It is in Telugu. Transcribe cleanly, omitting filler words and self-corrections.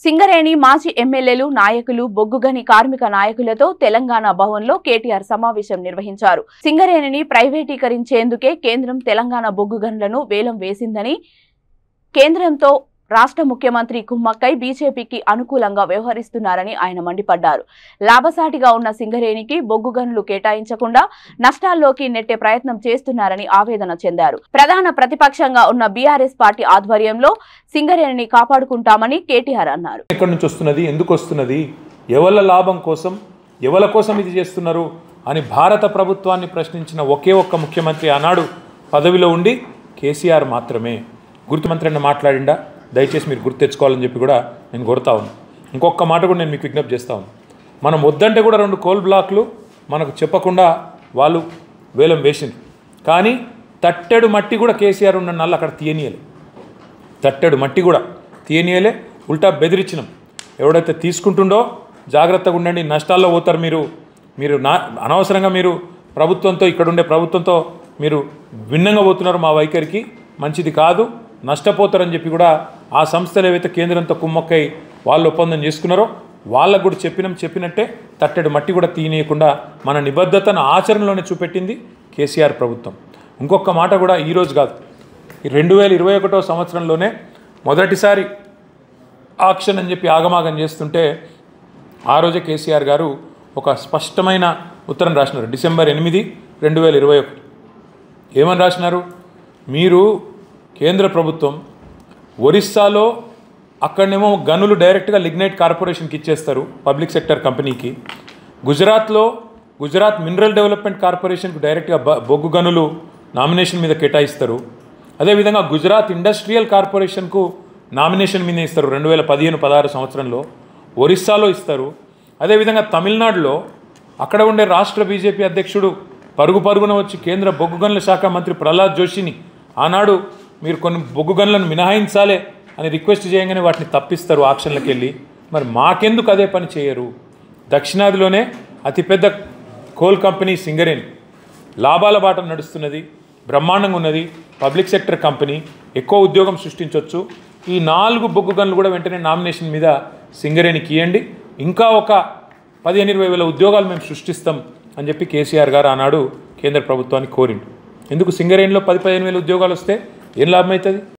సింగరేణి మాజీ ఎమ్మెల్యేలు నాయకులు బొగ్గుగని కార్మిక నాయకులతో తెలంగాణ భవన్లో కేటీఆర్ సమావేశం నిర్వహించారు. సింగరేణిని ప్రైవేటీకరించేందుకే కేంద్రం తెలంగాణ బొగ్గుగనులను వేలం వేసిందని, కేంద్రంతో రాష్ట్ర ముఖ్యమంత్రి కుమ్మక్కై బీజేపీకి అనుకూలంగా వ్యవహరిస్తున్నారని ఆయన మండిపడ్డారు. లాభసాటిగా ఉన్న సింగరేణికి బొగ్గు గనులు కేటాయించకుండా నష్టాల్లోకి నెట్టే ప్రయత్నం చేస్తున్నారని ఆవేదన చెందారు. ప్రధాన ప్రతిపక్షంగా ఉన్న బీఆర్ఎస్ పార్టీ ఆధ్వర్యంలో సింగరేణిని కాపాడుకుంటామని కేటీఆర్ అన్నారు. ఎక్కడి నుంచి వస్తున్నది, ఎందుకు వస్తున్నది, ఎవల లాభం కోసం, ఎవల కోసం ఇది చేస్తున్నారు అని భారత ప్రభుత్వాన్ని ప్రశ్నించిన ఒకే ఒక్క ముఖ్యమంత్రి ఆనాడు పదవిలో ఉండి కేసీఆర్ మాత్రమే. గుర్తుమంత్రి అన్న మాట్లాడిండా, దయచేసి మీరు గుర్తు తెచ్చుకోవాలని చెప్పి కూడా నేను కోరుతా ఉన్నాను. ఇంకొక మాట కూడా నేను మీకు విజ్ఞప్తి చేస్తా ఉన్నాను. మనం వద్దంటే కూడా 2 కోల్ బ్లాక్లు మనకు చెప్పకుండా వాళ్ళు వేలం వేసింది. కానీ తట్టెడు మట్టి కూడా కేసీఆర్ ఉన్న నల్ల అక్కడ తీయనీయలే. తట్టెడు మట్టి కూడా తీయనీయలే, ఉల్టా బెదిరించినాం. ఎవడైతే తీసుకుంటుండో జాగ్రత్తగా ఉండండి, నష్టాల్లో పోతారు మీరు అనవసరంగా మీరు ప్రభుత్వంతో, ఇక్కడ ఉండే ప్రభుత్వంతో మీరు భిన్నంగా పోతున్నారు, మా వైఖరికి మంచిది కాదు, నష్టపోతారని చెప్పి కూడా ఆ సంస్థలు ఏవైతే కేంద్రంతో కుమ్మక్కై వాళ్ళు ఒప్పందం చేసుకున్నారో వాళ్ళకు కూడా చెప్పినట్టే తట్టెడు మట్టి కూడా తీయనీయకుండా మన నిబద్ధతను ఆచరణలోనే చూపెట్టింది కేసీఆర్ ప్రభుత్వం. ఇంకొక మాట కూడా ఈరోజు కాదు, 2021 సంవత్సరంలోనే మొదటిసారి ఆక్షన్ అని చెప్పి ఆగమాగం చేస్తుంటే ఆ రోజే కేసీఆర్ గారు ఒక స్పష్టమైన ఉత్తరం రాసినారు. డిసెంబర్ 8, 2021 ఏమని రాసినారు? మీరు కేంద్ర ప్రభుత్వం ఒరిస్సాలో అక్కడనేమో గనులు డైరెక్ట్గా లిగ్నైట్ కార్పొరేషన్కి ఇచ్చేస్తారు, పబ్లిక్ సెక్టర్ కంపెనీకి. గుజరాత్ మినరల్ డెవలప్మెంట్ కార్పొరేషన్కి డైరెక్ట్గా బొగ్గు గనులు నామినేషన్ మీద కేటాయిస్తారు. అదేవిధంగా గుజరాత్ ఇండస్ట్రియల్ కార్పొరేషన్కు నామినేషన్ మీద ఇస్తారు 2015-16 సంవత్సరంలో. ఒరిస్సాలో ఇస్తారు. అదేవిధంగా తమిళనాడులో అక్కడ ఉండే రాష్ట్ర బీజేపీ అధ్యక్షుడు పరుగున వచ్చి కేంద్ర బొగ్గు గనుల శాఖ మంత్రి ప్రహ్లాద్ జోషిని ఆనాడు మీరు కొన్ని బొగ్గు గనులను మినహాయించాలే అని రిక్వెస్ట్ చేయగానే వాటిని తప్పిస్తారు ఆక్షన్లకు వెళ్ళి. మరి మాకెందుకు అదే పని చేయరు? దక్షిణాదిలోనే అతిపెద్ద కోల్ కంపెనీ సింగరేణి లాభాల బాట నడుస్తున్నది, బ్రహ్మాండంగా ఉన్నది, పబ్లిక్ సెక్టర్ కంపెనీ, ఎక్కువ ఉద్యోగం సృష్టించవచ్చు. ఈ 4 బొగ్గు గనులు కూడా వెంటనే నామినేషన్ మీద సింగరేణికి ఇవ్వండి, ఇంకా ఒక 15-20 వేల ఉద్యోగాలు మేము సృష్టిస్తాం అని చెప్పి కేసీఆర్ గారు ఆనాడు కేంద్ర ప్రభుత్వాన్ని కోరిండు. ఎందుకు సింగరేణిలో 10-15 వేల ఉద్యోగాలు వస్తే ఏం లాభం అవుతుంది?